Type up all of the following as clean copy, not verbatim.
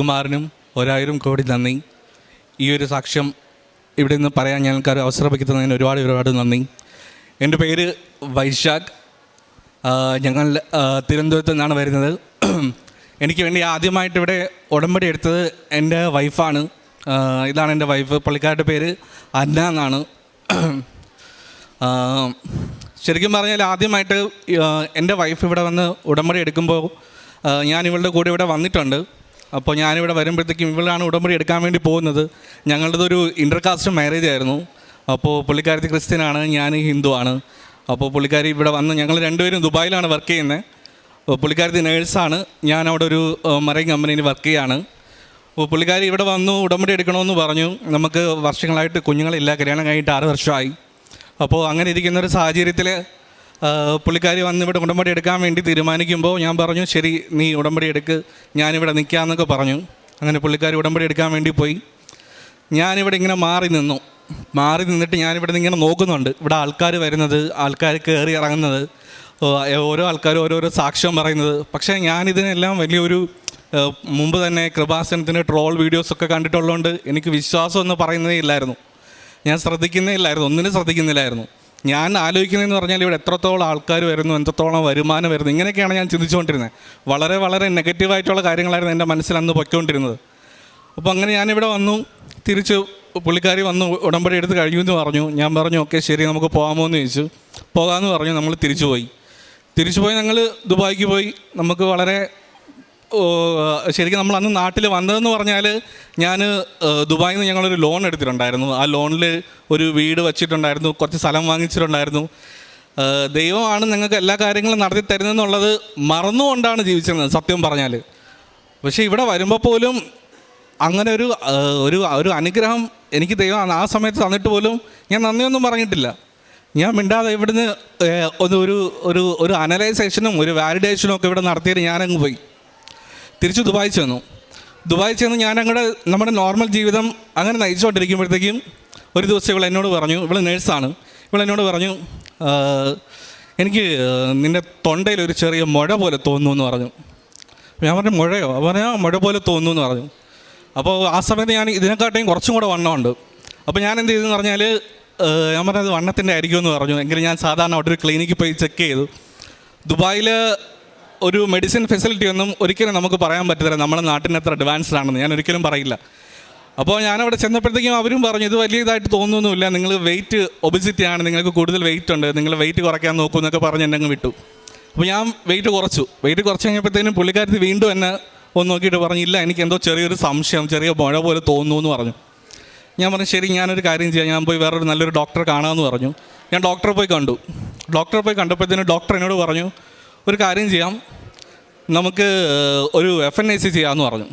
കുമാരനും 1000 കോടി നന്ദി. ഈ ഒരു സാക്ഷ്യം ഇവിടെ നിന്ന് പറയാൻ ഞങ്ങൾക്ക് അവസരപ്പെടുത്തുന്നതിന് ഒരുപാട് നന്ദി. എൻ്റെ പേര് വൈശാഖ്. ഞങ്ങൾ തിരുവനന്തപുരത്ത് നിന്നാണ് വരുന്നത്. എനിക്ക് വേണ്ടി ആദ്യമായിട്ട് ഇവിടെ ഉടമ്പടി എടുത്തത് എൻ്റെ വൈഫാണ്. ഇതാണ് എൻ്റെ വൈഫ്. പുള്ളിക്കാരുടെ പേര് അന്ന എന്നാണ്. ശരിക്കും പറഞ്ഞാൽ ആദ്യമായിട്ട് എൻ്റെ വൈഫ് ഇവിടെ വന്ന് ഉടമ്പടി എടുക്കുമ്പോൾ ഞാൻ ഇവളുടെ കൂടെ ഇവിടെ വന്നിട്ടുണ്ട്. അപ്പോൾ ഞാനിവിടെ വരുമ്പോഴത്തേക്കും ഇവളാണ് ഉടമ്പടി എടുക്കാൻ വേണ്ടി പോകുന്നത്. ഞങ്ങളുടേതൊരു ഇൻ്റർകാസ്റ്റ് മാരേജ് ആയിരുന്നു. അപ്പോൾ പുള്ളിക്കാരത്തി ക്രിസ്ത്യനാണ്, ഞാൻ ഹിന്ദുവാണ്. അപ്പോൾ പുള്ളിക്കാരി ഇവിടെ വന്ന് ഞങ്ങൾ രണ്ടുപേരും ദുബായിലാണ് വർക്ക് ചെയ്യുന്നത്. പുള്ളിക്കാരത്തി നേഴ്സാണ്, ഞാൻ അവിടെ ഒരു മറൈൻ കമ്പനിയിൽ വർക്ക് ചെയ്യുകയാണ്. അപ്പോൾ പുള്ളിക്കാരി ഇവിടെ വന്നു ഉടമ്പടി എടുക്കണമെന്ന് പറഞ്ഞു. നമുക്ക് വർഷങ്ങളായിട്ട് കുഞ്ഞുങ്ങളില്ല, കല്യാണം കഴിഞ്ഞിട്ട് 6 വർഷമായി. അപ്പോൾ അങ്ങനെ ഇരിക്കുന്നൊരു സാഹചര്യത്തിൽ പുള്ളിക്കാരി വന്ന് ഇവിടെ ഉടമ്പടി എടുക്കാൻ വേണ്ടി തീരുമാനിക്കുമ്പോൾ ഞാൻ പറഞ്ഞു, ശരി നീ ഉടമ്പടി എടുക്ക്, ഞാനിവിടെ നിൽക്കാമെന്നൊക്കെ പറഞ്ഞു. അങ്ങനെ പുള്ളിക്കാരി ഉടമ്പടി എടുക്കാൻ വേണ്ടി പോയി. ഞാനിവിടെ ഇങ്ങനെ മാറി നിന്നിട്ട് ഞാനിവിടെ നിന്ന് ഇങ്ങനെ നോക്കുന്നുണ്ട്. ഇവിടെ ആൾക്കാർ വരുന്നത്, ആൾക്കാർ കയറി ഇറങ്ങുന്നത്, ഓരോ ആൾക്കാരും ഓരോരോ സാക്ഷ്യം പറയുന്നത്. പക്ഷേ ഞാനിതിനെല്ലാം വലിയൊരു മുമ്പ് തന്നെ കൃപാസനത്തിൻ്റെ ട്രോൾ വീഡിയോസൊക്കെ കണ്ടിട്ടുള്ളതുകൊണ്ട് എനിക്ക് വിശ്വാസമൊന്നും പറയുന്നതേ ഇല്ലായിരുന്നു. ഞാൻ ഒന്നിനും ശ്രദ്ധിക്കുന്നില്ലായിരുന്നു. ഞാൻ ആലോചിക്കുന്നതെന്ന് പറഞ്ഞാൽ ഇവിടെ എത്രത്തോളം ആൾക്കാർ വരുന്നു, എത്രത്തോളം വരുമാനം വരുന്നു, ഇങ്ങനെയൊക്കെയാണ് ഞാൻ ചിന്തിച്ചുകൊണ്ടിരുന്നത്. വളരെ നെഗറ്റീവായിട്ടുള്ള കാര്യങ്ങളായിരുന്നു എൻ്റെ മനസ്സിൽ അന്ന് പൊയ്ക്കൊണ്ടിരുന്നത്. അപ്പോൾ അങ്ങനെ ഞാനിവിടെ വന്നു. തിരിച്ച് പുള്ളിക്കാരി വന്നു ഉടമ്പടി എടുത്ത് കഴിഞ്ഞു എന്ന് പറഞ്ഞു. ഞാൻ പറഞ്ഞു ഓക്കെ ശരി നമുക്ക് പോകാമോ എന്ന് ചോദിച്ചു. പോകാമെന്ന് പറഞ്ഞു. നമ്മൾ തിരിച്ചുപോയി ഞങ്ങൾ ദുബായിക്ക് പോയി. നമുക്ക് വളരെ ശരിക്കും നമ്മൾ അന്ന് നാട്ടിൽ വന്നതെന്ന് പറഞ്ഞാൽ ഞാൻ ദുബായിൽ നിന്ന് ഞങ്ങളൊരു ലോൺ എടുത്തിട്ടുണ്ടായിരുന്നു. ആ ലോണിൽ ഒരു വീട് വച്ചിട്ടുണ്ടായിരുന്നു, കുറച്ച് സ്ഥലം വാങ്ങിച്ചിട്ടുണ്ടായിരുന്നു. ദൈവമാണ് ഞങ്ങൾക്ക് എല്ലാ കാര്യങ്ങളും നടത്തി തരുന്നതെന്നുള്ളത് മറന്നുകൊണ്ടാണ് ജീവിച്ചിരുന്നത് സത്യം പറഞ്ഞാൽ. പക്ഷേ ഇവിടെ വരുമ്പോൾ പോലും അങ്ങനെ ഒരു അനുഗ്രഹം എനിക്ക് ദൈവം ആ സമയത്ത് തന്നിട്ട് പോലും ഞാൻ നന്ദിയൊന്നും പറഞ്ഞിട്ടില്ല. ഞാൻ മിണ്ടാതെ ഇവിടുന്ന് ഒരു അനലൈസേഷനും ഒരു വാലിഡേഷനും ഒക്കെ ഇവിടെ നടത്തിയിട്ട് ഞാനങ്ങ് പോയി. തിരിച്ച് ദുബായി ചെന്ന് ഞാൻ അങ്ങോട്ട് നമ്മുടെ നോർമൽ ജീവിതം അങ്ങനെ നയിച്ചുകൊണ്ടിരിക്കുമ്പോഴത്തേക്കും ഒരു ദിവസം ഇവളെന്നോട് പറഞ്ഞു, ഇവൾ നേഴ്സാണ്, ഇവളെന്നോട് പറഞ്ഞു എനിക്ക് നിൻ്റെ തൊണ്ടയിൽ ഒരു ചെറിയ മുഴ പോലെ തോന്നുന്നു എന്ന് പറഞ്ഞു. ഞാൻ പറഞ്ഞു മുഴയോ? പറഞ്ഞാൽ മുഴ പോലെ തോന്നുന്നു എന്ന് പറഞ്ഞു. അപ്പോൾ ആ സമയത്ത് ഞാൻ ഇതിനെക്കാട്ടിയും കുറച്ചും കൂടെ വണ്ണമുണ്ട്. അപ്പോൾ ഞാൻ എന്ത് ചെയ്തെന്ന് പറഞ്ഞാൽ ഞാൻ പറഞ്ഞത് വണ്ണത്തിൻ്റെ ആയിരിക്കുമെന്ന് പറഞ്ഞു. എങ്കിലും ഞാൻ സാധാരണ അവിടെ ഒരു ക്ലിനിക്കിൽ പോയി ചെക്ക് ചെയ്തു. ദുബായിൽ ഒരു മെഡിസിൻ ഫെസിലിറ്റി ഒന്നും ഒരിക്കലും നമുക്ക് പറയാൻ പറ്റത്തില്ല നമ്മുടെ നാട്ടിന് എത്ര അഡ്വാൻസ്ഡ് ആണെന്ന് ഞാൻ ഒരിക്കലും പറയില്ല. അപ്പോൾ ഞാനവിടെ ചെന്നപ്പോഴത്തേക്കും അവരും പറഞ്ഞു ഇത് വലിയ ഇതായിട്ട് തോന്നുന്നൊന്നുമില്ല, നിങ്ങൾ വെയിറ്റ് ഒബിസിറ്റി ആണ്, നിങ്ങൾക്ക് കൂടുതൽ വെയിറ്റ് ഉണ്ട്, നിങ്ങൾ വെയിറ്റ് കുറയ്ക്കാൻ നോക്കൂ എന്നൊക്കെ പറഞ്ഞ് എന്നെ അങ്ങ് വിട്ടു. അപ്പോൾ ഞാൻ വെയിറ്റ് കുറച്ച് കഴിഞ്ഞപ്പോഴത്തേനും പുള്ളിക്കാരത്തി വീണ്ടും എന്നെ ഒന്ന് നോക്കിയിട്ട് പറഞ്ഞു ഇല്ല എനിക്ക് എന്തോ ചെറിയൊരു സംശയം, ചെറിയ മുഴ പോലെ തോന്നുന്നു എന്ന് പറഞ്ഞു. ഞാൻ പറഞ്ഞു ശരി ഞാനൊരു കാര്യം ചെയ്യാം, ഞാൻ പോയി വേറൊരു നല്ലൊരു ഡോക്ടറെ കാണാമെന്ന് പറഞ്ഞു. ഞാൻ ഡോക്ടറെ പോയി കണ്ടപ്പോഴത്തേനും ഡോക്ടർ എന്നോട് പറഞ്ഞു ഒരു കാര്യം ചെയ്യാം, നമുക്ക് ഒരു FNAC ചെയ്യാമെന്ന് പറഞ്ഞു.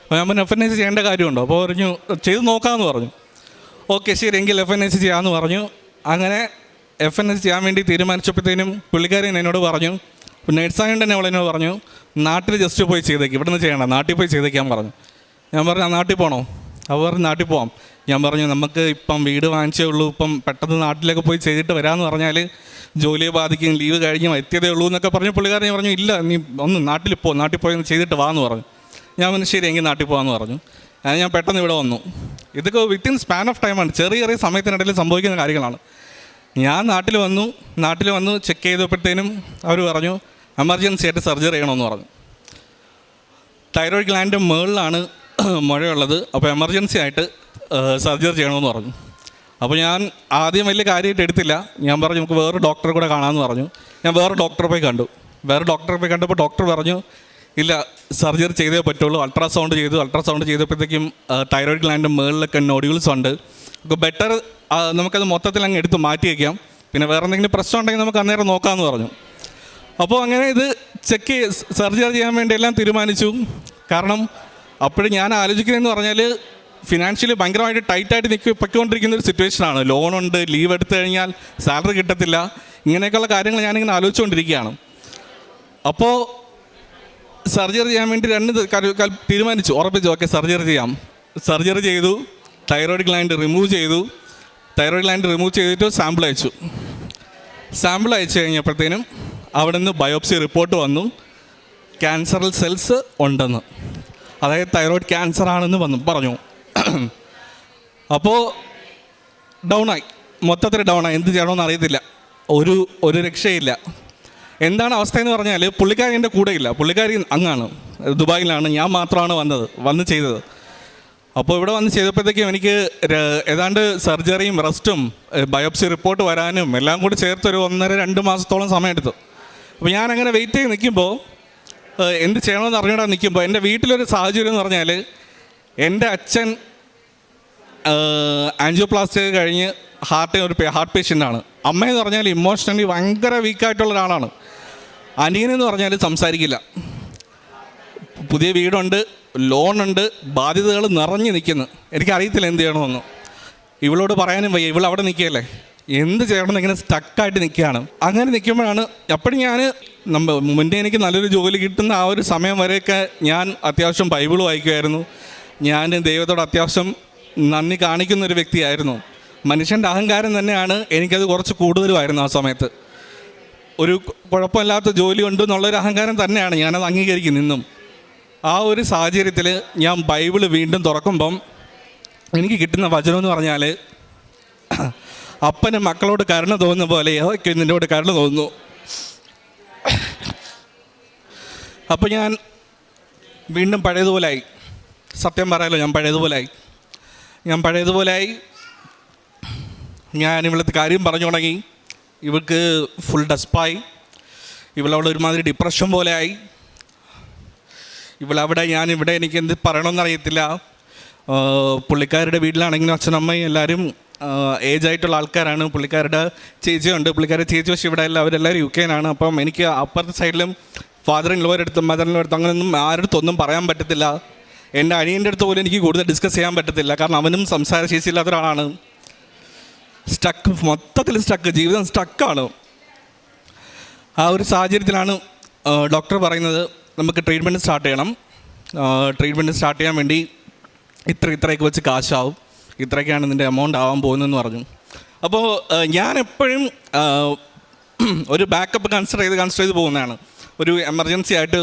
അപ്പോൾ ഞാൻ പറഞ്ഞു FNAC ചെയ്യേണ്ട കാര്യമുണ്ടോ? അപ്പോൾ പറഞ്ഞു ചെയ്ത് നോക്കാമെന്ന് പറഞ്ഞു. ഓക്കെ ശരി എങ്കിൽ FNAC ചെയ്യാമെന്ന് പറഞ്ഞു. അങ്ങനെ FNAC ചെയ്യാൻ വേണ്ടി തീരുമാനിച്ചപ്പോഴത്തേനും പുള്ളിക്കാരി എന്നോട് പറഞ്ഞു, നേഴ്സായതുകൊണ്ട് തന്നെ അവളെന്നോട് പറഞ്ഞു നാട്ടിൽ ജസ്റ്റ് പോയി ചെയ്തേക്ക്, ഇവിടെ നിന്ന് ചെയ്യണം, നാട്ടിൽ പോയി ചെയ്തേക്കാൻ പറഞ്ഞു. ഞാൻ പറഞ്ഞു നാട്ടിൽ പോകണോ? അവർ പറഞ്ഞു നാട്ടിൽ പോകാം. ഞാൻ പറഞ്ഞു നമുക്ക് ഇപ്പം വീട് വാങ്ങിച്ചേ ഉള്ളൂ, ഇപ്പം പെട്ടെന്ന് നാട്ടിലേക്ക് പോയി ചെയ്തിട്ട് വരാമെന്ന് പറഞ്ഞാൽ ജോലിയെ ബാധിക്കും, ലീവ് കഴിഞ്ഞ് എത്തിയതേ ഉള്ളൂ എന്നൊക്കെ പറഞ്ഞു. പുള്ളിക്കാരൻ പറഞ്ഞു ഇല്ല നീ ഒന്ന് നാട്ടിൽ പോയി ചെയ്തിട്ട് വാന്ന് പറഞ്ഞു. ഞാൻ പറഞ്ഞു ശരി എങ്കിൽ നാട്ടിൽ പോകാമെന്ന് പറഞ്ഞു. ഞാൻ പെട്ടെന്ന് ഇവിടെ വന്നു. ഇതൊക്കെ വിത്തിൻ സ്പാൻ ഓഫ് ടൈമാണ്, ചെറിയ സമയത്തിനിടയിൽ സംഭവിക്കുന്ന കാര്യങ്ങളാണ്. ഞാൻ നാട്ടിൽ വന്നു ചെക്ക് ചെയ്തപ്പോഴത്തേനും അവർ പറഞ്ഞു എമർജൻസി ആയിട്ട് സർജറി ചെയ്യണമെന്ന് പറഞ്ഞു. തൈറോയ്ഡ് ഗ്ലാൻഡ് മുകളിലാണ് മുഴയുള്ളത്, അപ്പോൾ എമർജൻസി ആയിട്ട് സർജറി ചെയ്യണമെന്ന് പറഞ്ഞു. അപ്പോൾ ഞാൻ ആദ്യം വലിയ കാര്യമായിട്ട് എടുത്തില്ല. ഞാൻ പറഞ്ഞു നമുക്ക് വേറെ ഡോക്ടറെ കൂടെ കാണാമെന്ന് പറഞ്ഞു. ഞാൻ വേറെ ഡോക്ടറെ പോയി കണ്ടപ്പോൾ ഡോക്ടർ പറഞ്ഞു ഇല്ല സർജറി ചെയ്തേ പറ്റുള്ളൂ. അൾട്രാസൗണ്ട് ചെയ്തപ്പോഴത്തേക്കും തൈറോയ്ഡ് ഗ്ലാൻഡ് മുകളിലൊക്കെ നോഡ്യൂൾസ് ഉണ്ട്, നമുക്ക് ബെറ്റർ നമുക്കത് മൊത്തത്തിൽ അങ്ങ് എടുത്ത് മാറ്റി വയ്ക്കാം, പിന്നെ വേറെ എന്തെങ്കിലും പ്രശ്നം ഉണ്ടെങ്കിൽ നമുക്ക് അന്നേരം നോക്കാമെന്ന് പറഞ്ഞു. അപ്പോൾ അങ്ങനെ ഇത് സർജറി ചെയ്യാൻ വേണ്ടി എല്ലാം തീരുമാനിച്ചു. കാരണം അപ്പോഴും ഞാൻ ആലോചിക്കുന്നതെന്ന് പറഞ്ഞാൽ ഫിനാൻഷ്യലി ഭയങ്കരമായിട്ട് ടൈറ്റായിട്ട് പൊയ്ക്കൊണ്ടിരിക്കുന്ന ഒരു സിറ്റുവേഷനാണ്. ലോണുണ്ട്, ലീവ് എടുത്തു കഴിഞ്ഞാൽ സാലറി കിട്ടത്തില്ല, ഇങ്ങനെയൊക്കെയുള്ള കാര്യങ്ങൾ ഞാനിങ്ങനെ ആലോചിച്ചുകൊണ്ടിരിക്കുകയാണ്. അപ്പോൾ സർജറി ചെയ്യാൻ വേണ്ടി തീരുമാനിച്ചു, ഉറപ്പിച്ചു ഓക്കെ സർജറി ചെയ്തു. തൈറോയ്ഡ് ഗ്ലാൻഡ് റിമൂവ് ചെയ്തിട്ട് സാമ്പിൾ അയച്ചു കഴിഞ്ഞപ്പോഴത്തേനും അവിടെ നിന്ന് ബയോപ്സി റിപ്പോർട്ട് വന്നു, ക്യാൻസറൽ സെൽസ് ഉണ്ടെന്ന്. അതായത് തൈറോയ്ഡ് ക്യാൻസർ ആണെന്ന് പറഞ്ഞു. അപ്പോൾ ഡൗണായി, മൊത്തത്തിൽ ഡൗണായി. എന്ത് ചെയ്യണമെന്ന് അറിയത്തില്ല, ഒരു രക്ഷയില്ല. എന്താണ് അവസ്ഥയെന്ന് പറഞ്ഞാൽ പുള്ളിക്കാരി എൻ്റെ കൂടെയില്ല, പുള്ളിക്കാരി അങ്ങാണ്, ദുബായിലാണ്. ഞാൻ മാത്രമാണ് വന്ന് ചെയ്തത്. അപ്പോൾ ഇവിടെ വന്ന് ചെയ്തപ്പോഴത്തേക്കും എനിക്ക് ഏതാണ്ട് സർജറിയും റെസ്റ്റും ബയോപ്സി റിപ്പോർട്ട് വരാനും എല്ലാം കൂടി ചേർത്തൊരു 1.5-2 മാസത്തോളം സമയമെടുത്തു. അപ്പോൾ ഞാനങ്ങനെ വെയിറ്റ് ചെയ്ത് നിൽക്കുമ്പോൾ, എന്ത് ചെയ്യണമെന്ന് അറിഞ്ഞിടാൻ നിൽക്കുമ്പോൾ, എൻ്റെ വീട്ടിലൊരു സാഹചര്യം എന്ന് പറഞ്ഞാൽ എൻ്റെ അച്ഛൻ ആൻജിയോപ്ലാസ്റ്റി കഴിഞ്ഞ് ഹാർട്ട് പേഷ്യൻ്റാണ്. അമ്മയെന്ന് പറഞ്ഞാൽ ഇമോഷണലി ഭയങ്കര വീക്കായിട്ടുള്ള ഒരാളാണ്. അനിയനെന്ന് പറഞ്ഞാൽ സംസാരിക്കില്ല. പുതിയ വീടുണ്ട്, ലോണുണ്ട്, ബാധ്യതകൾ നിറഞ്ഞു നിൽക്കുന്നു. എനിക്കറിയത്തില്ല എന്ത് ചെയ്യണമെന്ന്. ഇവളോട് പറയാനും വയ്യ, ഇവളവിടെ നിൽക്കുകയല്ലേ, എന്ത് ചെയ്യണമെന്ന് ഇങ്ങനെ സ്റ്റക്കായിട്ട് നിൽക്കുകയാണ്. അങ്ങനെ നിൽക്കുമ്പോഴാണ് അപ്പോഴും ഞാൻ മുന്നേ എനിക്ക് നല്ലൊരു ജോലി കിട്ടുന്ന ആ ഒരു സമയം വരെയൊക്കെ ഞാൻ അത്യാവശ്യം ബൈബിൾ വായിക്കുമായിരുന്നു. ഞാൻ ദൈവത്തോട് അത്യാവശ്യം നന്ദി കാണിക്കുന്നൊരു വ്യക്തിയായിരുന്നു. മനുഷ്യൻ്റെ അഹങ്കാരം തന്നെയാണ് എനിക്കത് കുറച്ച് കൂടുതലുമായിരുന്നു ആ സമയത്ത്. ഒരു കുഴപ്പമില്ലാത്ത ജോലി ഉണ്ട് എന്നുള്ളൊരു അഹങ്കാരം തന്നെയാണ്, ഞാനത് അംഗീകരിക്കുന്നു ഇന്നും. ആ ഒരു സാഹചര്യത്തിൽ ഞാൻ ബൈബിൾ വീണ്ടും തുറക്കുമ്പം എനിക്ക് കിട്ടുന്ന വചനം എന്ന് പറഞ്ഞാൽ, അപ്പന് മക്കളോട് കരുണ തോന്നുന്ന പോലെ യഹോവയ്ക്ക് നിന്നോട് കരുണ തോന്നുന്നു. അപ്പോൾ ഞാൻ വീണ്ടും പഴയതുപോലായി. സത്യം പറയാലോ, ഞാൻ പഴയതുപോലായി. ഞാൻ ഇവളത്തെ കാര്യം പറഞ്ഞു തുടങ്ങി. ഇവൾക്ക് ഫുൾ ഡെസ്പായി. ഇവളവിടെ ഒരുമാതിരി ഡിപ്രഷൻ പോലെ ആയി. ഇവളവിടെ, ഞാനിവിടെ, എനിക്ക് എന്ത് പറയണമെന്നറിയത്തില്ല. പുള്ളിക്കാരുടെ വീട്ടിലാണെങ്കിലും അച്ഛനമ്മയും എല്ലാവരും ഏജായിട്ടുള്ള ആൾക്കാരാണ്. പുള്ളിക്കാരുടെ ചേച്ചിയുണ്ട്, പുള്ളിക്കാരുടെ ചേച്ചി പക്ഷേ ഇവിടെ അല്ല, അവരെല്ലാവരും UK-നാണ്. അപ്പം എനിക്ക് അപ്പുറത്തെ സൈഡിലും ഫാദറിനുള്ളവരടുത്തും മദറിനുള്ളവരടുത്തും അങ്ങനെയൊന്നും ആരടുത്തൊന്നും പറയാൻ പറ്റത്തില്ല. എൻ്റെ അനിയൻ്റെ അടുത്ത് പോലും എനിക്ക് കൂടുതൽ ഡിസ്കസ് ചെയ്യാൻ പറ്റത്തില്ല, കാരണം അവനും സംസാരശേഷിയില്ലാത്ത ഒരാളാണ്. മൊത്തത്തിൽ ജീവിതം സ്റ്റക്കാണ്. ആ ഒരു സാഹചര്യത്തിലാണ് ഡോക്ടർ പറയുന്നത്, നമുക്ക് ട്രീറ്റ്മെൻറ്റ് സ്റ്റാർട്ട് ചെയ്യണം. ട്രീറ്റ്മെൻറ്റ് സ്റ്റാർട്ട് ചെയ്യാൻ വേണ്ടി ഇത്രയൊക്കെ വെച്ച് കാശാവും, ഇത്രയൊക്കെയാണ് ഇതിൻ്റെ എമൗണ്ട് ആവാൻ പോകുന്നതെന്ന് പറഞ്ഞു. അപ്പോൾ ഞാൻ എപ്പോഴും ഒരു ബാക്കപ്പ് കൺസിഡർ ചെയ്ത് പോകുന്നതാണ്. ഒരു എമർജൻസി ആയിട്ട്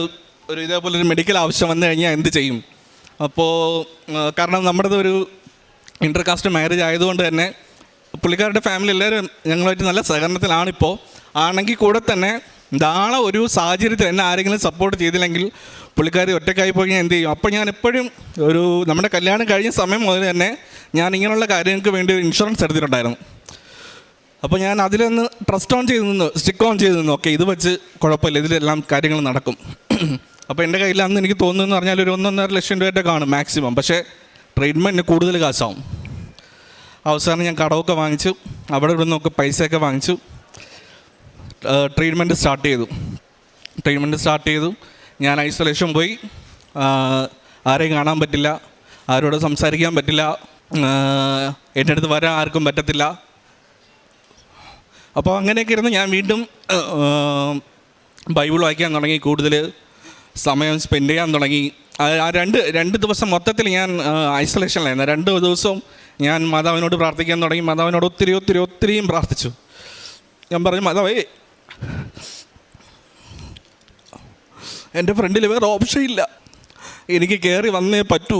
ഒരു ഇതേപോലൊരു മെഡിക്കൽ ആവശ്യം വന്നു കഴിഞ്ഞാൽ എന്ത് ചെയ്യും. അപ്പോൾ കാരണം നമ്മുടേത് ഒരു ഇൻ്റർകാസ്റ്റ് മാരേജ് ആയതുകൊണ്ട് തന്നെ പുള്ളിക്കാരുടെ ഫാമിലി എല്ലാവരും ഞങ്ങളുമായിട്ട് നല്ല സഹകരണത്തിലാണിപ്പോൾ. ആണെങ്കിൽ കൂടെ തന്നെ നാളെ ഒരു സാഹചര്യത്തിൽ എന്നെ ആരെങ്കിലും സപ്പോർട്ട് ചെയ്തില്ലെങ്കിൽ പുള്ളിക്കാരി ഒറ്റയ്ക്കായി പോയി ഞാൻ എന്ത് ചെയ്യും. അപ്പോൾ ഞാൻ എപ്പോഴും നമ്മുടെ കല്യാണം കഴിഞ്ഞ സമയം മുതൽ തന്നെ ഞാൻ ഇങ്ങനെയുള്ള കാര്യങ്ങൾക്ക് വേണ്ടി ഒരു ഇൻഷുറൻസ് എടുത്തിട്ടുണ്ടായിരുന്നു. അപ്പോൾ ഞാൻ അതിലൊന്ന് സ്റ്റിക്ക് ഓൺ ചെയ്ത് നിന്നു. ഓക്കെ, ഇത് വെച്ച് കുഴപ്പമില്ല, ഇതിലെല്ലാം കാര്യങ്ങൾ നടക്കും. അപ്പോൾ എൻ്റെ കയ്യിൽ അന്ന് എനിക്ക് തോന്നുന്നതെന്ന് പറഞ്ഞാൽ ഒരു 1.5 ലക്ഷം രൂപയുടെ കാണും മാക്സിമം. പക്ഷേ ട്രീറ്റ്മെൻറ്റിന് കൂടുതൽ കാശാവും. അവസാനം ഞാൻ കടമൊക്കെ വാങ്ങിച്ചു, അവിടെ ഇവിടെ നിന്നൊക്കെ പൈസയൊക്കെ വാങ്ങിച്ചു. ട്രീറ്റ്മെൻറ്റ് സ്റ്റാർട്ട് ചെയ്തു. ഞാൻ ഐസൊലേഷൻ പോയി. ആരെയും കാണാൻ പറ്റില്ല, ആരോട് സംസാരിക്കാൻ പറ്റില്ല, എൻ്റെ അടുത്ത് വരാൻ ആർക്കും പറ്റത്തില്ല. അപ്പോൾ അങ്ങനെയൊക്കെ ഇരുന്ന് ഞാൻ വീണ്ടും ബൈബിൾ വായിക്കാൻ തുടങ്ങി, കൂടുതൽ സമയം സ്പെൻഡ് ചെയ്യാൻ തുടങ്ങി. ആ രണ്ട് ദിവസം മൊത്തത്തിൽ ഞാൻ ഐസൊലേഷനിലായിരുന്നു. 2 ദിവസവും ഞാൻ മാതാവിനോട് പ്രാർത്ഥിക്കാൻ തുടങ്ങി. മാതാവിനോട് ഒത്തിരിയും പ്രാർത്ഥിച്ചു. ഞാൻ പറഞ്ഞു, മാതാവേ, എൻ്റെ ഫ്രണ്ടിൽ വേറെ ഓപ്ഷൻ ഇല്ല, എനിക്ക് കയറി വന്നേ പറ്റൂ.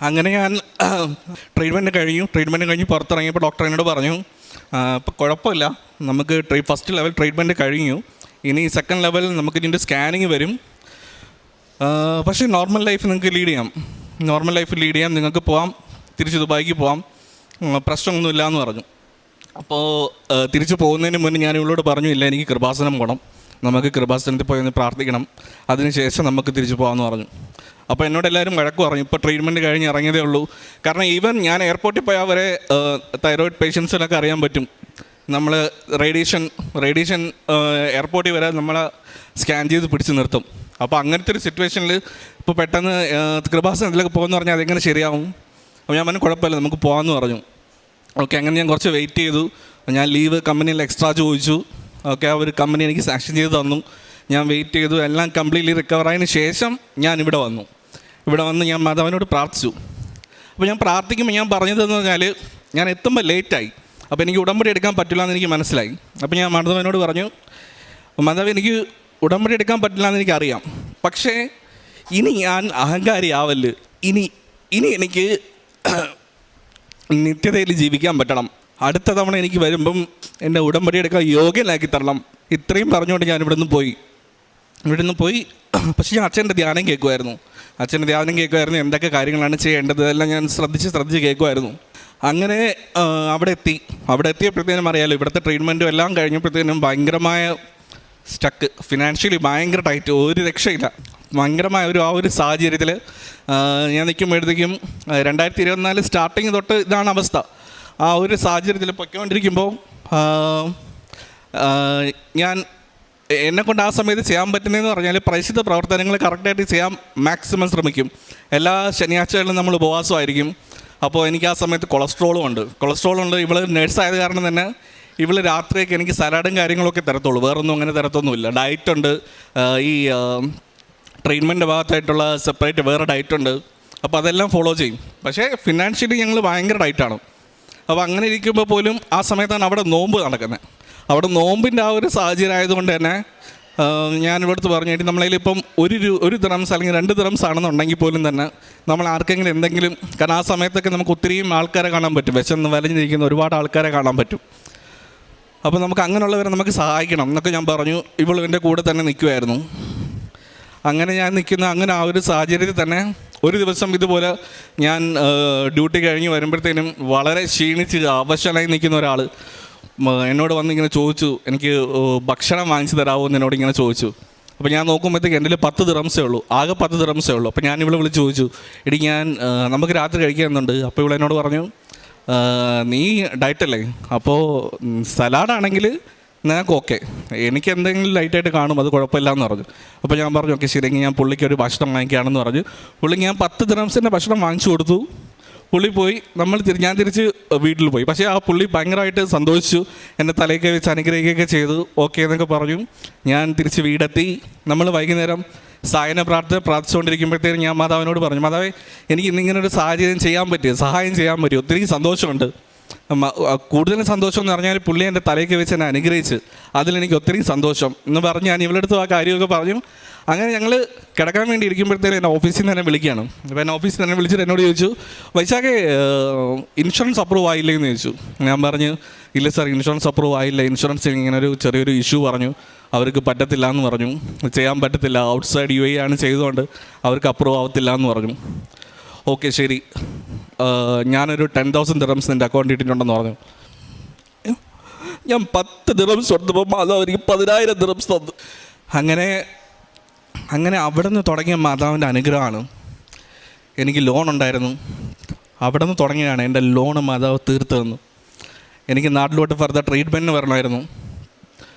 അങ്ങനെ ഞാൻ ട്രീറ്റ്മെൻറ്റ് കഴിഞ്ഞ് പുറത്തിറങ്ങിയപ്പോൾ ഡോക്ടർ എന്നോട് പറഞ്ഞു, ഇപ്പോൾ കുഴപ്പമില്ല, നമുക്ക് ഫസ്റ്റ് ലെവൽ ട്രീറ്റ്മെൻറ്റ് കഴിഞ്ഞു, ഇനി സെക്കൻഡ് ലെവൽ നമുക്ക് ഇതിൻ്റെ സ്കാനിങ് വരും. പക്ഷേ നോർമൽ ലൈഫ് നിങ്ങൾക്ക് ലീഡ് ചെയ്യാം, നിങ്ങൾക്ക് പോവാം, തിരിച്ച് ദുബായിക്ക് പോവാം, പ്രശ്നമൊന്നുമില്ല എന്ന് പറഞ്ഞു. അപ്പോൾ തിരിച്ച് പോകുന്നതിന് മുന്നേ ഞാൻ ഇവളോട് പറഞ്ഞു, ഇല്ല, എനിക്ക് കൃപാസനം പോകണം, നമുക്ക് കൃപാസനത്തിൽ പോയി ഒന്ന് പ്രാർത്ഥിക്കണം, അതിനുശേഷം നമുക്ക് തിരിച്ച് പോകാമെന്ന് പറഞ്ഞു. അപ്പോൾ എന്നോട് എല്ലാവരും വഴക്ക് പറഞ്ഞു, ഇപ്പോൾ ട്രീറ്റ്മെൻറ്റ് കഴിഞ്ഞ് ഇറങ്ങിയതേ ഉള്ളൂ. കാരണം ഈവൻ ഞാൻ എയർപോർട്ടിൽ പോയാൽ വരെ തൈറോയ്ഡ് പേഷ്യൻസിനൊക്കെ അറിയാൻ പറ്റും, നമ്മൾ റേഡിയേഷൻ എയർപോർട്ടിൽ വരെ നമ്മളെ സ്കാൻ ചെയ്ത് പിടിച്ച് നിർത്തും. അപ്പോൾ അങ്ങനത്തെ ഒരു സിറ്റുവേഷനിൽ ഇപ്പോൾ പെട്ടെന്ന് കൃപാസനത്തിലൊക്കെ പോകുമെന്ന് പറഞ്ഞാൽ അതെങ്ങനെ ശരിയാവും. അപ്പോൾ ഞാൻ പറഞ്ഞു, കുഴപ്പമില്ല, നമുക്ക് പോകാമെന്ന് പറഞ്ഞു. ഓക്കെ, അങ്ങനെ ഞാൻ കുറച്ച് വെയിറ്റ് ചെയ്തു. ഞാൻ ലീവ് കമ്പനിയിൽ എക്സ്ട്രാ ചോദിച്ചു. ഓക്കെ, അവർ കമ്പനി എനിക്ക് സാങ്ഷൻ ചെയ്ത് തന്നു. ഞാൻ വെയിറ്റ് ചെയ്തു, എല്ലാം കംപ്ലീറ്റ്ലി റിക്കവറായതിന് ശേഷം ഞാൻ ഇവിടെ വന്നു ഞാൻ മാതാവിനോട് പ്രാർത്ഥിച്ചു. അപ്പോൾ ഞാൻ പ്രാർത്ഥിക്കുമ്പോൾ ഞാൻ പറഞ്ഞതെന്ന് പറഞ്ഞാൽ, ഞാൻ എത്തുമ്പോൾ ലേറ്റായി, അപ്പോൾ എനിക്ക് ഉടമ്പടി എടുക്കാൻ പറ്റില്ല എന്ന് എനിക്ക് മനസ്സിലായി. അപ്പോൾ ഞാൻ മാതാവിനോട് പറഞ്ഞു, മാതാവ്, എനിക്ക് ഉടമ്പടി എടുക്കാൻ പറ്റില്ല എന്ന് എനിക്കറിയാം, പക്ഷേ ഇനി ഞാൻ അഹങ്കാരിയാവല്ല്, ഇനി ഇനി എനിക്ക് നിത്യതയിൽ ജീവിക്കാൻ പറ്റണം, അടുത്ത തവണ എനിക്ക് വരുമ്പം എൻ്റെ ഉടമ്പടി എടുക്കാൻ യോഗ്യനാക്കി തരണം. ഇത്രയും പറഞ്ഞുകൊണ്ട് ഞാൻ ഇവിടുന്ന് പോയി. പക്ഷേ ഞാൻ അച്ഛൻ്റെ ധ്യാനം കേൾക്കുമായിരുന്നു. എന്തൊക്കെ കാര്യങ്ങളാണ് ചെയ്യേണ്ടത് എല്ലാം ഞാൻ ശ്രദ്ധിച്ച് കേൾക്കുമായിരുന്നു. അങ്ങനെ അവിടെ എത്തിയപ്പോഴത്തേനും അറിയാലോ, ഇവിടുത്തെ ട്രീറ്റ്മെൻറ്റും എല്ലാം കഴിഞ്ഞപ്പോഴത്തേനും ഭയങ്കരമായ സ്റ്റക്ക്, ഫിനാൻഷ്യലി ഭയങ്കര ടൈറ്റ്, ഒരു രക്ഷയില്ല. ഭയങ്കരമായ ആ ഒരു സാഹചര്യത്തിൽ ഞാൻ നിൽക്കുമ്പോഴത്തേക്കും 2024 സ്റ്റാർട്ടിങ് തൊട്ട് ഇതാണ് അവസ്ഥ. ആ ഒരു സാഹചര്യത്തിൽ പൊയ്ക്കൊണ്ടിരിക്കുമ്പോൾ ഞാൻ എന്നെക്കൊണ്ട് ആ സമയത്ത് ചെയ്യാൻ പറ്റുന്നതെന്ന് പറഞ്ഞാൽ പ്രേക്ഷിത പ്രവർത്തനങ്ങൾ കറക്റ്റായിട്ട് ചെയ്യാൻ മാക്സിമം ശ്രമിക്കും. എല്ലാ ശനിയാഴ്ചകളിലും നമ്മൾ ഉപവാസമായിരിക്കും. അപ്പോൾ എനിക്ക് ആ സമയത്ത് കൊളസ്ട്രോളും ഉണ്ട്. ഇവൾ നേഴ്സായത് കാരണം തന്നെ ഇവൾ രാത്രിയൊക്കെ എനിക്ക് സലാഡും കാര്യങ്ങളൊക്കെ തരത്തുള്ളൂ, വേറൊന്നും അങ്ങനെ തരത്തൊന്നുമില്ല. ഡയറ്റുണ്ട്, ഈ ട്രീറ്റ്മെൻറ്റ് ഭാഗത്തായിട്ടുള്ള സെപ്പറേറ്റ് വേറെ ഡയറ്റുണ്ട്. അപ്പോൾ അതെല്ലാം ഫോളോ ചെയ്യും. പക്ഷേ ഫിനാൻഷ്യലി ഞങ്ങൾ ഭയങ്കര ഡയറ്റാണ്. അപ്പോൾ അങ്ങനെ ഇരിക്കുമ്പോൾ പോലും ആ സമയത്താണ് അവിടെ നോമ്പ് നടക്കുന്നത്. അവിടെ നോമ്പിൻ്റെ ആ ഒരു സാഹചര്യം ആയതുകൊണ്ട് തന്നെ ഞാൻ ഇവിടുത്തെ പറഞ്ഞിട്ട് നമ്മളതിലിപ്പം ഒരു ദിറംസ് അല്ലെങ്കിൽ 2 ദിറംസ് ആണെന്നുണ്ടെങ്കിൽ പോലും തന്നെ നമ്മൾ ആർക്കെങ്കിലും എന്തെങ്കിലും, കാരണം ആ സമയത്തൊക്കെ നമുക്ക് ഒത്തിരിയും ആൾക്കാരെ കാണാൻ പറ്റും, വിശന്ന് വലഞ്ഞിരിക്കുന്ന ഒരുപാട് ആൾക്കാരെ കാണാൻ പറ്റും. അപ്പോൾ നമുക്ക് അങ്ങനെയുള്ളവരെ നമുക്ക് സഹായിക്കണം എന്നൊക്കെ ഞാൻ പറഞ്ഞു. ഇവൾ എൻ്റെ കൂടെ തന്നെ നിൽക്കുമായിരുന്നു. അങ്ങനെ ഞാൻ അങ്ങനെ ആ ഒരു സാഹചര്യത്തിൽ തന്നെ ഒരു ദിവസം ഇതുപോലെ ഞാൻ ഡ്യൂട്ടി കഴിഞ്ഞ് വരുമ്പോഴത്തേനും വളരെ ക്ഷീണിച്ച് അവശനായി നിൽക്കുന്ന ഒരാൾ എന്നോട് വന്നിങ്ങനെ ചോദിച്ചു, എനിക്ക് ഭക്ഷണം വാങ്ങിച്ചു തരാമോ എന്ന് എന്നോട് ഇങ്ങനെ ചോദിച്ചു. അപ്പോൾ ഞാൻ നോക്കുമ്പോഴത്തേക്ക് എൻ്റെ 10 ദിറംസേ ഉള്ളൂ, ആകെ 10 ദിറംസേ ഉള്ളൂ. അപ്പോൾ ഞാൻ ഇവിടെ വിളിച്ച് ചോദിച്ചു, എടി നമുക്ക് രാത്രി കഴിക്കാനുണ്ട്. അപ്പോൾ ഇവിടെ എന്നോട് പറഞ്ഞു, നീ ഡയറ്റല്ലേ, അപ്പോൾ സലാഡാണെങ്കിൽ നിനക്ക് ഓക്കെ, എനിക്ക് എന്തെങ്കിലും ലൈറ്റായിട്ട് കാണും, അത് കുഴപ്പമില്ല എന്ന് പറഞ്ഞു. അപ്പോൾ ഞാൻ പറഞ്ഞു ഓക്കെ ശരിയെങ്കിൽ ഞാൻ പുള്ളിക്ക് ഒരു ഭക്ഷണം വാങ്ങിക്കുകയാണെന്ന് പറഞ്ഞു. പുള്ളി ഞാൻ 10 ദിറംസിൻ്റെ ഭക്ഷണം വാങ്ങിച്ചു കൊടുത്തു. പുള്ളി പോയി, ഞാൻ തിരിച്ച് വീട്ടിൽ പോയി. പക്ഷേ ആ പുള്ളി ഭയങ്കരമായിട്ട് സന്തോഷിച്ചു, എന്നെ തലയൊക്കെ വെച്ച് അനുഗ്രഹിക്കുകയൊക്കെ ചെയ്തു. ഓക്കെ എന്നൊക്കെ പറഞ്ഞു. ഞാൻ തിരിച്ച് വീടെത്തി. നമ്മൾ വൈകുന്നേരം സായന പ്രാർത്ഥിച്ചുകൊണ്ടിരിക്കുമ്പോഴത്തേക്കും ഞാൻ മാതാവിനോട് പറഞ്ഞു, മാതാവേ എനിക്ക് ഇന്നിങ്ങനൊരു സഹായം ചെയ്യാൻ പറ്റി, ഒത്തിരി സന്തോഷമുണ്ട്. കൂടുതലും സന്തോഷം എന്ന് പറഞ്ഞാൽ പുള്ളി എൻ്റെ തലയ്ക്ക് വെച്ച് എന്നെ അനുഗ്രഹിച്ച്, അതിലെനിക്ക് ഒത്തിരി സന്തോഷം എന്ന് പറഞ്ഞ് ഞാൻ ഇവളുടെ അടുത്ത് ആ കാര്യമൊക്കെ പറഞ്ഞു. അങ്ങനെ ഞങ്ങൾ കിടക്കാൻ വേണ്ടി ഇരിക്കുമ്പോഴത്തേനും എന്നെ ഓഫീസിൽ നിന്ന് തന്നെ വിളിക്കുകയാണ്. അപ്പോൾ എന്നെ ഓഫീസിൽ തന്നെ വിളിച്ചിട്ട് എന്നോട് ചോദിച്ചു, വൈശാഖേ ഇൻഷുറൻസ് അപ്രൂവ് ആയില്ലേ എന്ന് ചോദിച്ചു. ഞാൻ പറഞ്ഞു ഇല്ല സാർ, ഇൻഷുറൻസ് അപ്രൂവ് ആയില്ല, ഇൻഷുറൻസ് ഇങ്ങനെ ചെറിയൊരു ഇഷ്യൂ പറഞ്ഞു, അവർക്ക് പറ്റത്തില്ല എന്ന് പറഞ്ഞു, ചെയ്യാൻ പറ്റത്തില്ല, ഔട്ട്സൈഡ് UAE ആണ് ചെയ്തുകൊണ്ട് അവർക്ക് അപ്രൂവ് ആവത്തില്ല എന്ന് പറഞ്ഞു. ഓക്കെ ശരി, ഞാനൊരു 10,000 ദിറംസ് എൻ്റെ അക്കൗണ്ടിൽ ഇട്ടിട്ടുണ്ടെന്ന് പറഞ്ഞു. ഞാൻ 10 ദിറംസ് കൊടുത്തപ്പോൾ അത് അവർക്ക് 10,000 ദിറംസ് തന്നു. അങ്ങനെ അവിടെ നിന്ന് തുടങ്ങിയ മാതാവിൻ്റെ അനുഗ്രഹമാണ്. എനിക്ക് ലോൺ ഉണ്ടായിരുന്നു, അവിടെ നിന്ന് തുടങ്ങിയാണ് എൻ്റെ ലോണ് മാതാവ് തീർത്ത് തന്നു. എനിക്ക് നാട്ടിലോട്ട് ഫർദർ ട്രീറ്റ്മെൻറ്റിന് വരണമായിരുന്നു.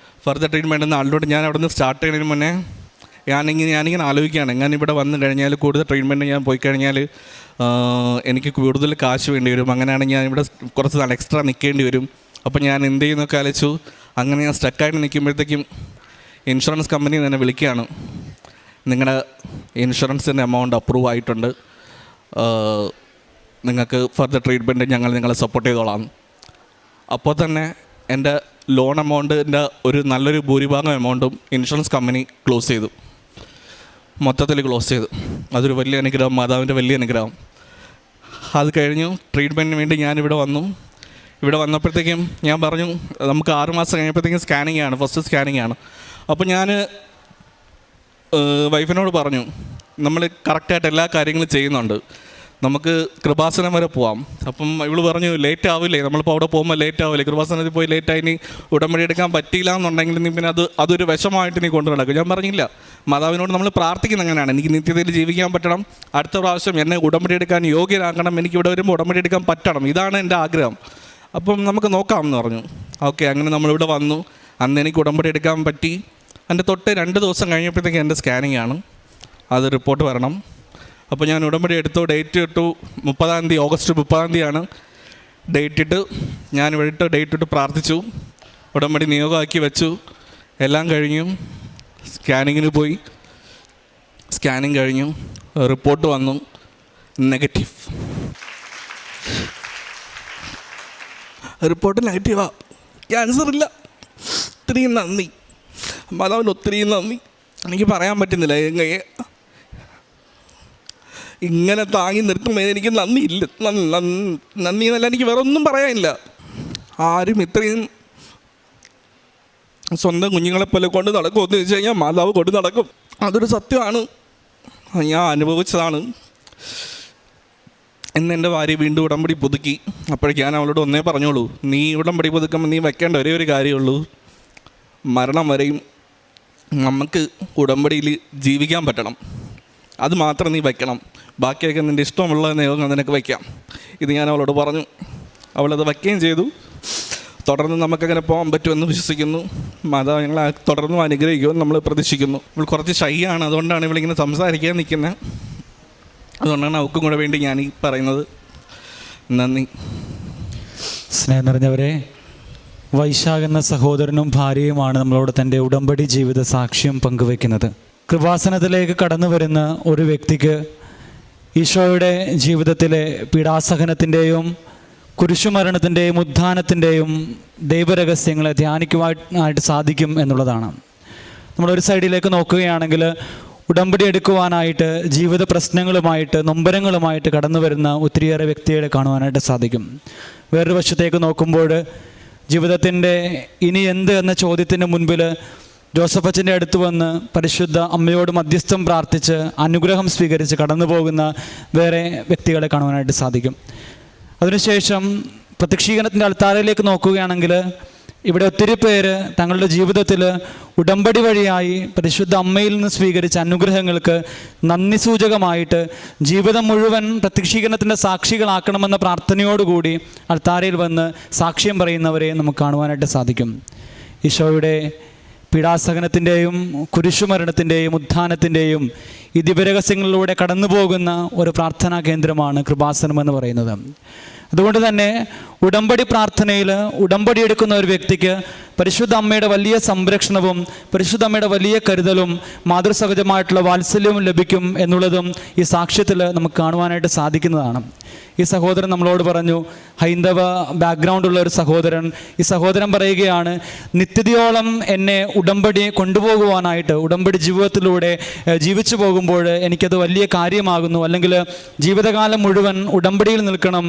നാട്ടിലോട്ട് ഞാൻ അവിടെ നിന്ന് സ്റ്റാർട്ട് ചെയ്യുന്നതിന് മുന്നേ ഞാനിങ്ങനെ ആലോചിക്കുകയാണ്, ഞാൻ ഇവിടെ വന്നു കഴിഞ്ഞാൽ കൂടുതൽ ട്രീറ്റ്മെൻറ്റ് ഞാൻ പോയി കഴിഞ്ഞാൽ എനിക്ക് കൂടുതൽ കാശ് വേണ്ടി വരും, അങ്ങനെയാണെങ്കിൽ ഞാൻ ഇവിടെ കുറച്ച് നാൾ എക്സ്ട്രാ നിൽക്കേണ്ടി വരും. അപ്പോൾ ഞാൻ എന്ത് ചെയ്യുന്നൊക്കെ ആലോചിച്ചു. അങ്ങനെ ഞാൻ സ്റ്റക്കായിട്ട് നിൽക്കുമ്പോഴത്തേക്കും ഇൻഷുറൻസ് കമ്പനി തന്നെ വിളിക്കുകയാണ്, നിങ്ങളുടെ ഇൻഷുറൻസിൻ്റെ എമൗണ്ട് അപ്രൂവ് ആയിട്ടുണ്ട്, നിങ്ങൾക്ക് ഫർദർ ട്രീറ്റ്മെൻറ്റ് ഞങ്ങൾ നിങ്ങളെ സപ്പോർട്ട് ചെയ്തോളാം. അപ്പോൾ തന്നെ എൻ്റെ ലോൺ എമൗണ്ടിൻ്റെ നല്ലൊരു ഭൂരിഭാഗം എമൗണ്ടും ഇൻഷുറൻസ് കമ്പനി മൊത്തത്തിൽ ക്ലോസ് ചെയ്തു. അതൊരു വലിയ അനുഗ്രഹം, മാതാവിൻ്റെ വലിയ അനുഗ്രഹം. അത് കഴിഞ്ഞു ട്രീറ്റ്മെൻറ്റിന് വേണ്ടി ഞാനിവിടെ വന്നു. ഇവിടെ വന്നപ്പോഴത്തേക്കും ഞാൻ പറഞ്ഞു, നമുക്ക് 6 മാസം കഴിഞ്ഞപ്പോഴത്തേക്കും ഫസ്റ്റ് സ്കാനിങ് ആണ്. അപ്പോൾ ഞാൻ വൈഫിനോട് പറഞ്ഞു, നമ്മൾ കറക്റ്റായിട്ട് എല്ലാ കാര്യങ്ങളും ചെയ്യുന്നുണ്ട്, നമുക്ക് കൃപാസനം വരെ പോവാം. അപ്പം ഇവള് പറഞ്ഞു ലേറ്റ് ആവില്ലേ, നമ്മളിപ്പോൾ അവിടെ പോകുമ്പോൾ ലേറ്റ് ആവില്ലേ, കൃപാസനത്തിൽ പോയി ലേറ്റായി നീ ഉടമ്പടി എടുക്കാൻ പറ്റിയില്ല എന്നുണ്ടെങ്കിൽ നീ പിന്നെ അതൊരു വിഷമമായിട്ട് നീ കൊണ്ടു നടക്കും. ഞാൻ പറഞ്ഞില്ല, മാതാവിനോട് നമ്മൾ പ്രാർത്ഥിക്കുന്ന അങ്ങനെയാണ്, എനിക്ക് നിത്യതയിൽ ജീവിക്കാൻ പറ്റണം, അടുത്ത പ്രാവശ്യം എന്നെ ഉടമ്പടി എടുക്കാൻ യോഗ്യനാക്കണം, എനിക്കിവിടെ വരുമ്പോൾ ഉടമ്പടി എടുക്കാൻ പറ്റണം, ഇതാണ് എൻ്റെ ആഗ്രഹം. അപ്പം നമുക്ക് നോക്കാം എന്ന് പറഞ്ഞു. ഓക്കെ, അങ്ങനെ നമ്മളിവിടെ വന്നു. അന്ന് എനിക്ക് ഉടമ്പടി എടുക്കാൻ പറ്റി. എൻ്റെ തൊട്ട് 2 ദിവസം കഴിഞ്ഞപ്പോഴത്തേക്ക് എൻ്റെ സ്കാനിങ് ആണ്, അത് റിപ്പോർട്ട് വരണം. അപ്പോൾ ഞാൻ ഉടമ്പടി എടുത്തു, ഡേറ്റ് ഇട്ടു, 30-ാം തീയതി, ഓഗസ്റ്റ് 30-ാം തീയതിയാണ് ഡേറ്റ് ഇട്ട്. ഞാൻ ഇവിടെ ഡേറ്റ് ഇട്ട് പ്രാർത്ഥിച്ചു, ഉടമ്പടി നിയോഗമാക്കി വെച്ചു. എല്ലാം കഴിഞ്ഞു, സ്കാനിങ്ങിന് പോയി. സ്കാനിങ് കഴിഞ്ഞു, റിപ്പോർട്ട് വന്നു, നെഗറ്റീവ്. റിപ്പോർട്ട് നെഗറ്റീവാ, ക്യാൻസർ ഇല്ല. ഒത്തിരിയും നന്ദി മാതാവിന്, ഒത്തിരിയും നന്ദി. എനിക്ക് പറയാൻ പറ്റുന്നില്ല. ഇങ്ങനെ താങ്ങി നിർത്തുന്നതിന് എനിക്ക് നന്ദിയില്ല. നന്ദി എന്നല്ല, എനിക്ക് വേറെ ഒന്നും പറയാനില്ല. ആരും ഇത്രയും സ്വന്തം കുഞ്ഞുങ്ങളെപ്പോലെ കൊണ്ട് നടക്കുമെന്ന് വെച്ച് കഴിഞ്ഞാൽ മാതാവ് കൊണ്ട് നടക്കും. അതൊരു സത്യമാണ്, ഞാൻ അനുഭവിച്ചതാണ്. ഇന്ന് എൻ്റെ ഭാര്യ വീണ്ടും ഉടമ്പടി പുതുക്കി. അപ്പോഴേക്ക് ഞാൻ അവളോട് ഒന്നേ പറഞ്ഞോളൂ, നീ ഉടമ്പടി പുതുക്കുമ്പോൾ നീ വെക്കേണ്ട ഒരേ ഒരു കാര്യമുള്ളൂ, മരണം വരെയും നമുക്ക് ഉടമ്പടിയിൽ ജീവിക്കാൻ പറ്റണം, അത് മാത്രം നീ വയ്ക്കണം. ബാക്കിയൊക്കെ നിൻ്റെ ഇഷ്ടമുള്ള നിയമങ്ങൾ നിനക്ക് വയ്ക്കാം. ഇത് ഞാൻ അവളോട് പറഞ്ഞു. അവളത് വയ്ക്കുകയും ചെയ്തു. തുടർന്ന് നമുക്കങ്ങനെ പോകാൻ പറ്റുമെന്ന് വിശ്വസിക്കുന്നു. മാതാവ് ഞങ്ങളെ തുടർന്നും അനുഗ്രഹിക്കുമെന്ന് നമ്മൾ പ്രതീക്ഷിക്കുന്നു. ഇവൾ കുറച്ച് ഷൈ ആണ്, അതുകൊണ്ടാണ് ഇവളിങ്ങനെ സംസാരിക്കാൻ നിൽക്കുന്നത്. അതുകൊണ്ടാണ് അവൾക്കും കൂടെ വേണ്ടി ഞാൻ ഈ പറയുന്നത്. നന്ദി. സ്നേഹം നിറഞ്ഞവരെ, വൈശാഖ് എന്ന സഹോദരനും ഭാര്യയുമാണ് നമ്മളോട് തൻ്റെ ഉടമ്പടി ജീവിത സാക്ഷ്യം പങ്കുവയ്ക്കുന്നത്. കൃപാസനത്തിലേക്ക് കടന്നു വരുന്ന ഒരു വ്യക്തിക്ക് ഈശോയുടെ ജീവിതത്തിലെ പീഡാസഹനത്തിൻ്റെയും കുരിശുമരണത്തിൻ്റെയും ഉത്ഥാനത്തിൻ്റെയും ദൈവരഹസ്യങ്ങളെ ധ്യാനിക്കുവാനായിട്ട് സാധിക്കും എന്നുള്ളതാണ്. നമ്മളൊരു സൈഡിലേക്ക് നോക്കുകയാണെങ്കിൽ ഉടമ്പടി എടുക്കുവാനായിട്ട് ജീവിത പ്രശ്നങ്ങളുമായിട്ട് നൊമ്പരങ്ങളുമായിട്ട് കടന്നു വരുന്ന ഒത്തിരിയേറെ വ്യക്തികളെ കാണുവാനായിട്ട് സാധിക്കും. വേറൊരു വശത്തേക്ക് നോക്കുമ്പോൾ ജീവിതത്തിൻ്റെ ഇനി എന്ത് എന്ന ചോദ്യത്തിന് മുൻപിൽ ജോസഫ് അച്ഛൻ്റെ അടുത്ത് വന്ന് പരിശുദ്ധ അമ്മയോട് മധ്യസ്ഥം പ്രാർത്ഥിച്ച് അനുഗ്രഹം സ്വീകരിച്ച് കടന്നു പോകുന്ന വേറെ വ്യക്തികളെ കാണുവാനായിട്ട് സാധിക്കും. അതിനുശേഷം പ്രത്യക്ഷീകരണത്തിൻ്റെ അൾത്താരയിലേക്ക് നോക്കുകയാണെങ്കിൽ ഇവിടെ ഒത്തിരി പേര് തങ്ങളുടെ ജീവിതത്തിൽ ഉടമ്പടി വഴിയായി പരിശുദ്ധ അമ്മയിൽ നിന്ന് സ്വീകരിച്ച അനുഗ്രഹങ്ങൾക്ക് നന്ദി സൂചകമായിട്ട് ജീവിതം മുഴുവൻ പ്രത്യക്ഷീകരണത്തിൻ്റെ സാക്ഷികളാക്കണമെന്ന പ്രാർത്ഥനയോടുകൂടി അൾത്താരയിൽ വന്ന് സാക്ഷ്യം പറയുന്നവരെ നമുക്ക് കാണുവാനായിട്ട് സാധിക്കും. ഈശോയുടെ പീഡാസഹനത്തിൻ്റെയും കുരിശുമരണത്തിൻ്റെയും ഉത്ഥാനത്തിൻ്റെയും ഈ ദിവ്യരഹസ്യങ്ങളിലൂടെ കടന്നു പോകുന്ന ഒരു പ്രാർത്ഥനാ കേന്ദ്രമാണ് കൃപാസനം എന്ന് പറയുന്നത്. അതുകൊണ്ട് തന്നെ ഉടമ്പടി പ്രാർത്ഥനയിൽ ഉടമ്പടി എടുക്കുന്ന ഒരു വ്യക്തിക്ക് പരിശുദ്ധ അമ്മയുടെ വലിയ സംരക്ഷണവും പരിശുദ്ധ അമ്മയുടെ വലിയ കരുതലും മാതൃസഹജമായിട്ടുള്ള വാത്സല്യവും ലഭിക്കും എന്നുള്ളതും ഈ സാക്ഷ്യത്തിൽ നമുക്ക് കാണുവാനായിട്ട് സാധിക്കുന്നതാണ്. ഈ സഹോദരൻ നമ്മളോട് പറഞ്ഞു, ഹൈന്ദവ ബാക്ക്ഗ്രൗണ്ടുള്ള ഒരു സഹോദരൻ. ഈ സഹോദരൻ പറയുകയാണ്, നിത്യതയോളം എന്നെ ഉടമ്പടി കൊണ്ടുപോകുവാനായിട്ട് ഉടമ്പടി ജീവിതത്തിലൂടെ ജീവിച്ചു പോകുമ്പോൾ എനിക്കത് വലിയ കാര്യമാകുന്നു, അല്ലെങ്കിൽ ജീവിതകാലം മുഴുവൻ ഉടമ്പടിയിൽ നിൽക്കണം,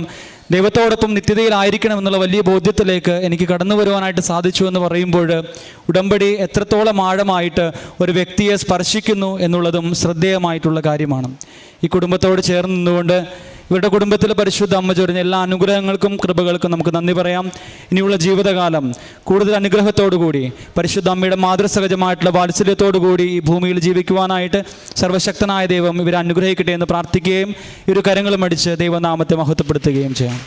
ദൈവത്തോടൊപ്പം നിത്യതയിലായിരിക്കണം എന്നുള്ള വലിയ ബോധ്യത്തിലേക്ക് എനിക്ക് കടന്നു വരുവാനായിട്ട് സാധിച്ചു എന്ന് പറയുമ്പോൾ ഉടമ്പടി എത്രത്തോളം ആഴമായിട്ട് ഒരു വ്യക്തിയെ സ്പർശിക്കുന്നു എന്നുള്ളതും ശ്രദ്ധേയമായിട്ടുള്ള കാര്യമാണ്. ഈ കുടുംബത്തോട് ചേർന്ന് നിന്നുകൊണ്ട് ഇവരുടെ കുടുംബത്തിൽ പരിശുദ്ധ അമ്മ ചൊരിഞ്ഞ എല്ലാ അനുഗ്രഹങ്ങൾക്കും കൃപകൾക്കും നമുക്ക് നന്ദി പറയാം. ഇനിയുള്ള ജീവിതകാലം കൂടുതൽ അനുഗ്രഹത്തോടുകൂടി പരിശുദ്ധ അമ്മയുടെ മാതൃസഹജമായിട്ടുള്ള വാത്സല്യത്തോടുകൂടി ഈ ഭൂമിയിൽ ജീവിക്കുവാനായിട്ട് സർവശക്തനായ ദൈവം ഇവരെ അനുഗ്രഹിക്കട്ടെ എന്ന് പ്രാർത്ഥിക്കുകയും ഇരു കരങ്ങളും അടിച്ച് ദൈവനാമത്തെ മഹത്വപ്പെടുത്തുകയും ചെയ്യാം.